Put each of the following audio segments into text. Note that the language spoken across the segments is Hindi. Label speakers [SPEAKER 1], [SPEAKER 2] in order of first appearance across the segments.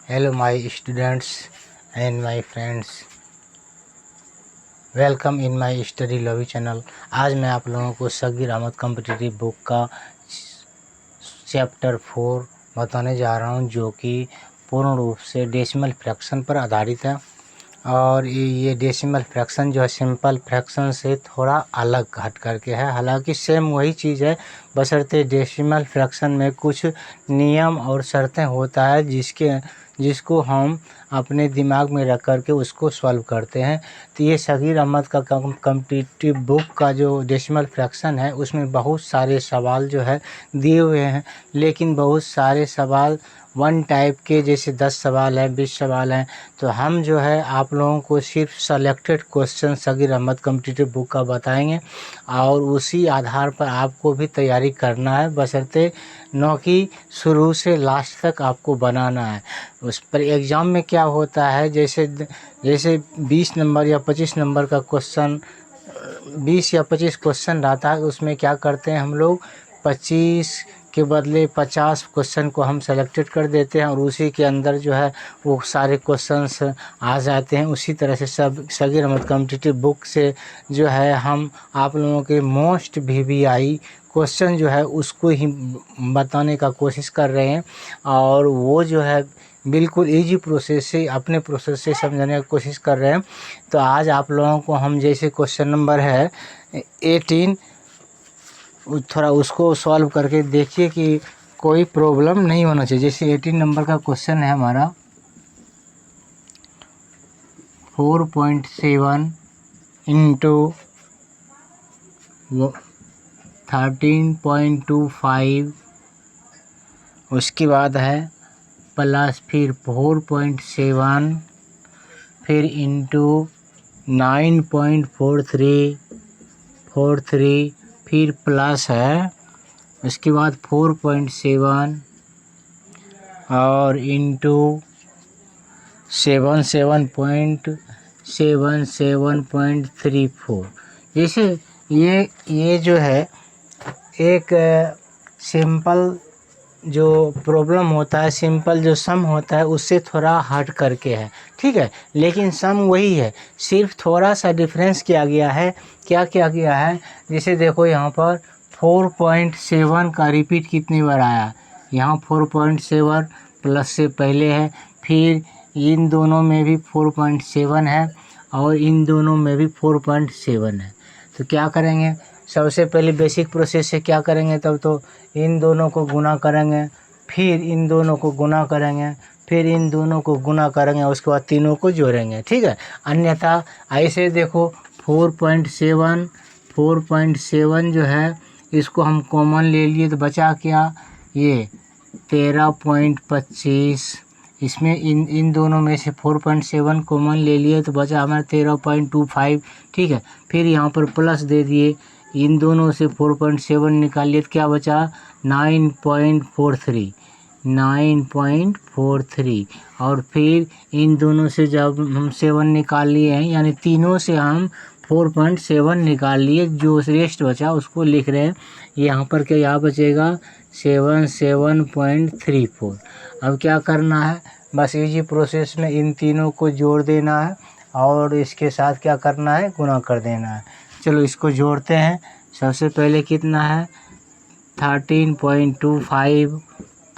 [SPEAKER 1] Hello my students and my friends, welcome in my study लवी चैनल। आज मैं आप लोगों को सगीर अहमद कॉम्पिटिटिव बुक का चैप्टर 4 बताने जा रहा हूं, जो कि पूर्ण रूप से डेसिमल फ्रैक्शन पर आधारित है। और ये डेसिमल फ्रैक्शन जो है सिंपल फ्रैक्शन से थोड़ा अलग हट करके है। हालांकि सेम वही चीज़ है, बशर्ते डेसिमल फ्रैक्शन में कुछ नियम और शर्तें होता है जिसको हम अपने दिमाग में रख करके उसको सॉल्व करते हैं। तो ये सगीर अहमद का कॉम्पिटिटिव बुक का जो डेसिमल फ्रैक्शन है उसमें बहुत सारे सवाल जो है दिए हुए हैं, लेकिन बहुत सारे सवाल वन टाइप के, जैसे 10 सवाल हैं, 20 सवाल हैं। तो हम जो है आप लोगों को सिर्फ selected question Sagir Ahmad competitive book का बताएंगे और उसी आधार पर आपको भी तैयारी करना है, बशर्ते न कि शुरू से लास्ट तक आपको बनाना है। उस पर एग्ज़ाम में क्या होता है, जैसे 20 नंबर या 25 नंबर का क्वेश्चन, 20 या 25 क्वेश्चन रहता है, उसमें क्या करते हैं हम लोग 25 के बदले 50 क्वेश्चन को हम सेलेक्टेड कर देते हैं और उसी के अंदर जो है वो सारे क्वेश्चंस आ जाते हैं। उसी तरह से सगीर अहमद कॉम्पिटिटिव बुक से जो है हम आप लोगों के मोस्ट VVI क्वेश्चन जो है उसको ही बताने का कोशिश कर रहे हैं, और वो जो है बिल्कुल इजी प्रोसेस से, अपने प्रोसेस से समझाने की कोशिश कर रहे हैं। तो आज आप लोगों को हम, जैसे क्वेश्चन नंबर है 18, थोड़ा उसको सॉल्व करके देखिए कि कोई प्रॉब्लम नहीं होना चाहिए। जैसे 18 नंबर का क्वेश्चन है हमारा 4.7 इंटू 13.25, उसके बाद है प्लस फिर 4.7, फिर इंटू 9.43, फिर प्लस है, उसके बाद 4.7 और इंटू 77.34। जैसे ये जो है एक सिंपल जो प्रॉब्लम होता है, सिंपल जो सम होता है उससे थोड़ा हट करके है, ठीक है, लेकिन सम वही है, सिर्फ थोड़ा सा डिफरेंस किया गया है। क्या किया गया है, जैसे देखो यहाँ पर 4.7 का रिपीट कितनी बार आया, यहाँ 4.7 प्लस से पहले है, फिर इन दोनों में भी 4.7 है और इन दोनों में भी 4.7 है। तो क्या करेंगे, सबसे पहले बेसिक प्रोसेस से क्या करेंगे, तब तो इन दोनों को गुना करेंगे, फिर इन दोनों को गुना करेंगे, फिर इन दोनों को गुना करेंगे, उसके बाद तीनों को जोड़ेंगे, ठीक है। अन्यथा ऐसे देखो 4.7 जो है इसको हम कॉमन ले लिए तो बचा क्या, ये 13.25, इसमें इन दोनों में से 4.7 कॉमन ले लिए तो बचा हमारा 13.25, ठीक है। फिर यहाँ पर प्लस दे दिए, इन दोनों से 4.7 निकाल लिए तो क्या बचा 9.43, और फिर इन दोनों से जब हम 7 निकाल लिए हैं, यानी तीनों से हम 4.7 निकाल लिए, जो रेस्ट बचा उसको लिख रहे हैं यहाँ पर। क्या यहाँ बचेगा 77.34। अब क्या करना है, बस इजी प्रोसेस में इन तीनों को जोड़ देना है और इसके साथ क्या करना है, गुना कर देना है। चलो इसको जोड़ते हैं। सबसे पहले कितना है 13.25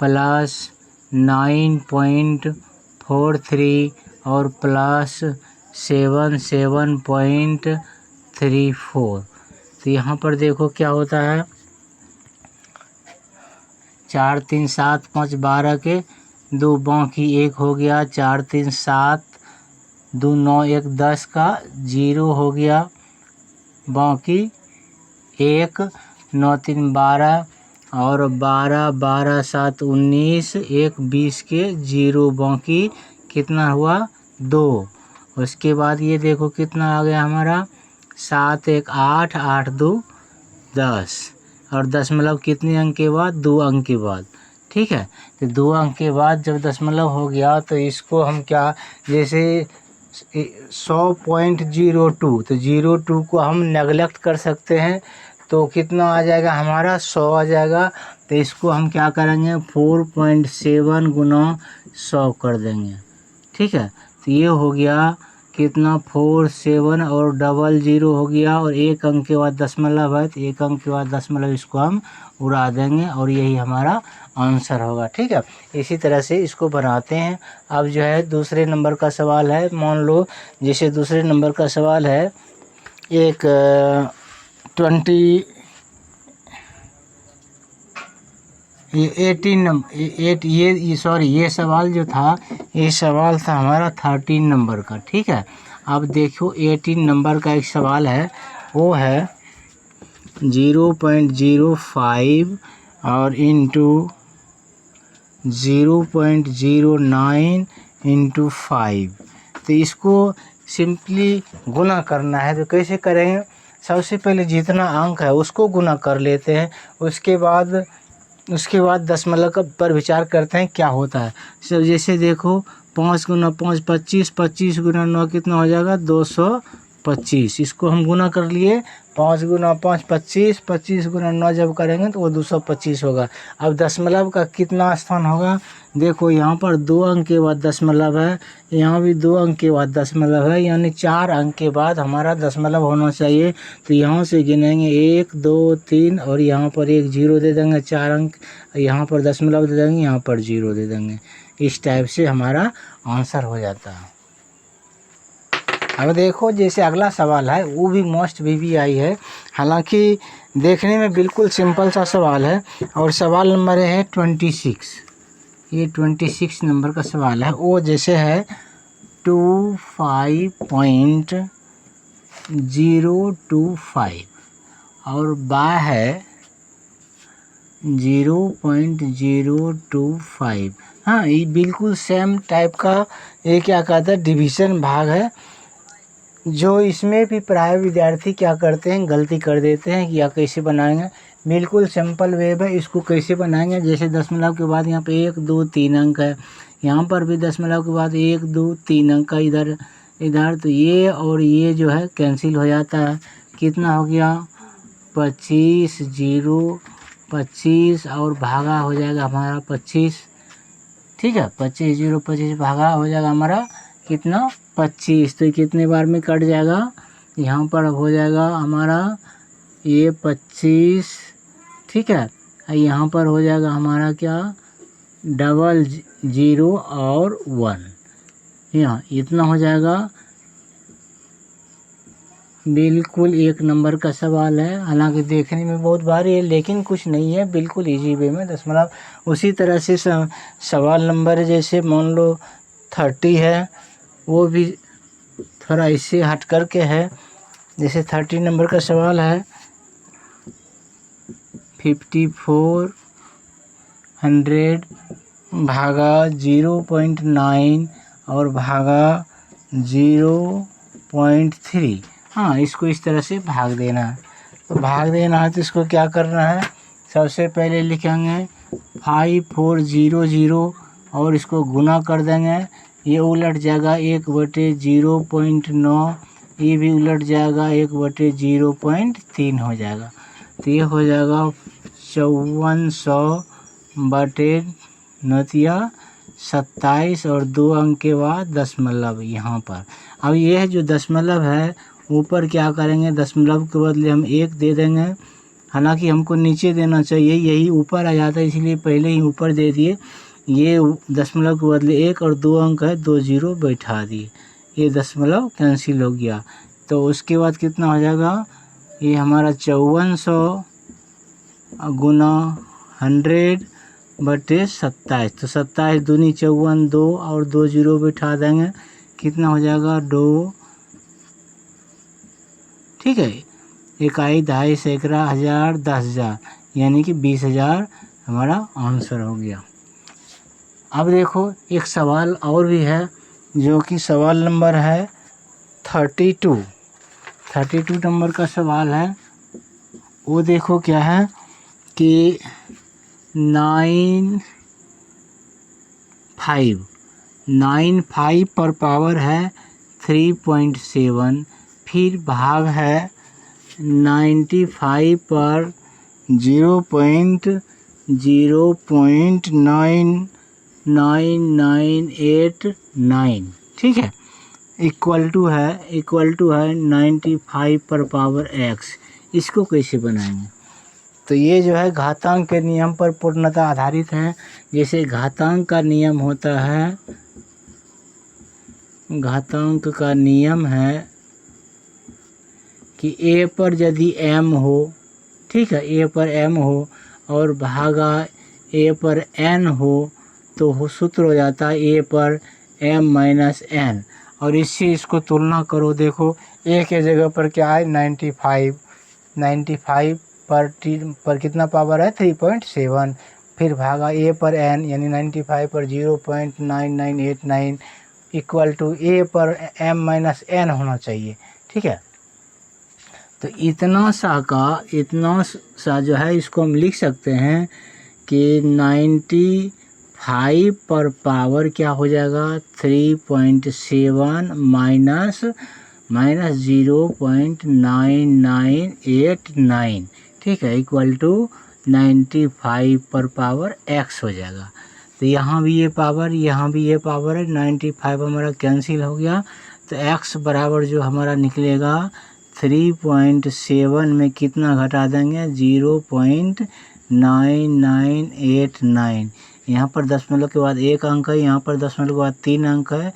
[SPEAKER 1] प्लस 9.43 और प्लस 77.34। तो यहाँ पर देखो क्या होता है, 4 3 7 5 12 के 2 बाकी 1 हो गया, 4 3 7 2 9 1 10 का 0 हो गया, बाकी 1 9 3 12 और 12 12 7 19, 1 20 के 0, बाकी कितना हुआ 2। उसके बाद ये देखो कितना आ गया हमारा 7 1 8 8 2 10, और दशमलव कितने अंक के बाद 2 अंक के बाद, ठीक है। तो 2 अंक के बाद जब दशमलव हो गया तो इसको हम क्या, जैसे 100.02, तो 02 को हम नेगलेक्ट कर सकते हैं, तो कितना आ जाएगा हमारा 100 आ जाएगा। तो इसको हम क्या करेंगे 4.7 गुना 100 कर देंगे। ठीक है, तो ये हो गया कितना 47 और 00 हो गया, और एक अंक के बाद दशमलव है तो एक अंक के बाद दशमलव, इसको हम उड़ा देंगे और यही हमारा आंसर होगा। ठीक है, इसी तरह से इसको बनाते हैं। अब जो है दूसरे नंबर का सवाल है, मान लो जैसे दूसरे नंबर का सवाल है एक 18 नंबर 8 ये सॉरी ये सवाल जो था, ये सवाल था हमारा 13 नंबर का। ठीक है, अब देखो 18 नंबर का एक सवाल है, वो है 0.05 और इंटू 0.09 इंटू 5। तो इसको सिंपली गुना करना है, तो कैसे करेंगे? सबसे पहले जितना अंक है उसको गुना कर लेते हैं, उसके बाद दशमलव का पर विचार करते हैं क्या होता है। सब जैसे देखो 5 गुना 5 25, 25 गुना 9 कितना हो जाएगा 225। इसको हम गुना कर लिए, 5 गुना 5 25, 25 गुना 9 जब करेंगे तो वो 225 होगा। अब दशमलव का कितना स्थान होगा? देखो यहाँ पर 2 अंक के बाद दशमलव है, यहाँ भी 2 अंक के बाद दशमलव है, यानी 4 अंक के बाद हमारा दशमलव होना चाहिए। तो यहाँ से गिनेंगे 1 2 3 और यहाँ पर एक 0 दे देंगे, 4 अंक, यहाँ पर दशमलव दे देंगे, यहाँ पर 0 दे देंगे। इस टाइप से हमारा आंसर हो जाता है। अब देखो जैसे अगला सवाल है वो भी मोस्ट VVI है, हालांकि देखने में बिल्कुल सिंपल सा सवाल है, और सवाल नंबर है 26। ये 26 नंबर का सवाल है, वो जैसे है 25.025 और बा है 0.025। हाँ, ये बिल्कुल सेम टाइप का, ये क्या कहता है डिवीज़न भाग है, जो इसमें भी प्राय विद्यार्थी क्या करते हैं गलती कर देते हैं कि या कैसे बनाएंगे। बिल्कुल सिंपल वेब है, इसको कैसे बनाएंगे? जैसे दशमलव के बाद यहाँ पे 1 2 3 अंक है, यहाँ पर भी दशमलव के बाद 1 2 3 अंक का इधर, तो ये और ये जो है कैंसिल हो जाता है। कितना हो गया 25 25 और भागा हो जाएगा हमारा 25। ठीक है, 25 0 25 भागा हो जाएगा हमारा कितना 25। तो कितने बार में कट जाएगा? यहाँ पर हो जाएगा हमारा ये 25। ठीक है, यहाँ पर हो जाएगा हमारा क्या 00 और 1, यहाँ इतना हो जाएगा। बिल्कुल एक नंबर का सवाल है, हालांकि देखने में बहुत भारी है लेकिन कुछ नहीं है, बिल्कुल इजी वे में दशमलव। उसी तरह से सवाल नंबर जैसे मान लो 30 है, वो भी थोड़ा इससे हट करके है। जैसे 30 नंबर का सवाल है 5400 भागा 0.9 और भागा 0.3। हाँ, इसको इस तरह से भाग देना है। तो भाग देना है तो इसको क्या करना है? सबसे पहले लिखेंगे 5400 और इसको गुना कर देंगे, ये उलट जाएगा 1/0.9, ये भी उलट जाएगा 1/0.3 हो जाएगा। तो ये हो जाएगा 5400/27 और 2 अंक के बाद दशमलव यहाँ पर। अब ये है जो दशमलव है, ऊपर क्या करेंगे दशमलव के बदले हम 1 दे देंगे, हालांकि हमको नीचे देना चाहिए, यही ऊपर आ जाता है इसलिए पहले ही ऊपर दे दिए। ये दशमलव के बदले 1 और 2 अंक है, 2 0 बैठा दिए, ये दशमलव कैंसिल हो गया। तो उसके बाद कितना हो जाएगा? ये हमारा 5400 गुना 100/27। तो 27 दूनी 54, 2 और 2 0 बैठा देंगे, कितना हो जाएगा 2। ठीक है, 1 2 सैकड़ा 1000 10,000 यानी कि 20,000 हमारा आंसर हो गया। अब देखो एक सवाल और भी है, जो कि सवाल नंबर है 32 नंबर का सवाल है। वो देखो क्या है कि 95 पर पावर है 3.7, फिर भाग है 95 पर 0.0.9 9989, ठीक है, इक्वल टू है 95 पर पावर x। इसको कैसे बनाएंगे? तो ये जो है घातांक के नियम पर पूर्णतः आधारित है। जैसे घातांक का नियम होता है, घातांक का नियम है कि a पर यदि m हो, ठीक है, a पर m हो और भागा a पर n हो तो सूत्र हो जाता है a पर m माइनस n। और इससे इसको तुलना करो, देखो a के जगह पर क्या है 95 पर कितना पावर है 3.7, फिर भागा a पर n यानी 95 पर 0.9989 इक्वल टू a पर m माइनस n होना चाहिए, ठीक है। तो इतना सा जो है इसको हम लिख सकते हैं कि 95 पर पावर क्या हो जाएगा 3.7 माइनस 0.9989, ठीक है, इक्वल टू 95 पर पावर x हो जाएगा। तो यहाँ भी ये पावर, यहाँ भी ये पावर है, 95 हमारा कैंसिल हो गया। तो x बराबर जो हमारा निकलेगा 3.7 में कितना घटा देंगे 0.9989। यहाँ पर दशमलव के बाद एक अंक है, यहाँ पर दशमलव के बाद 3 अंक है,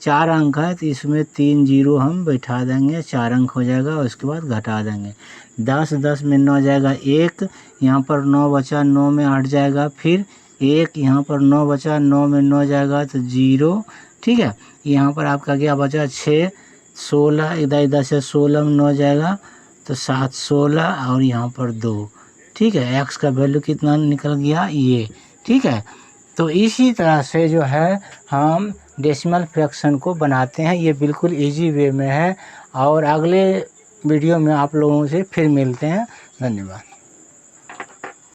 [SPEAKER 1] 4 अंक है, तो इसमें 3 जीरो हम बैठा देंगे, 4 अंक हो जाएगा। उसके बाद घटा देंगे 10 में 9 जाएगा 1, यहाँ पर 9 बचा, 9 में 8 जाएगा, फिर 1, यहाँ पर 9 बचा, 9 में 9 जाएगा तो 0, ठीक है। यहाँ पर आपका क्या बचा 6, 16, इधर से 16 में 9 जाएगा तो 7, 16 और यहाँ पर 2, ठीक है। x का वैल्यू कितना निकल गया ये, ठीक है। तो इसी तरह से जो है हम डेसिमल फ्रैक्शन को बनाते हैं। ये बिल्कुल इजी वे में है और अगले वीडियो में आप लोगों से फिर मिलते हैं। धन्यवाद।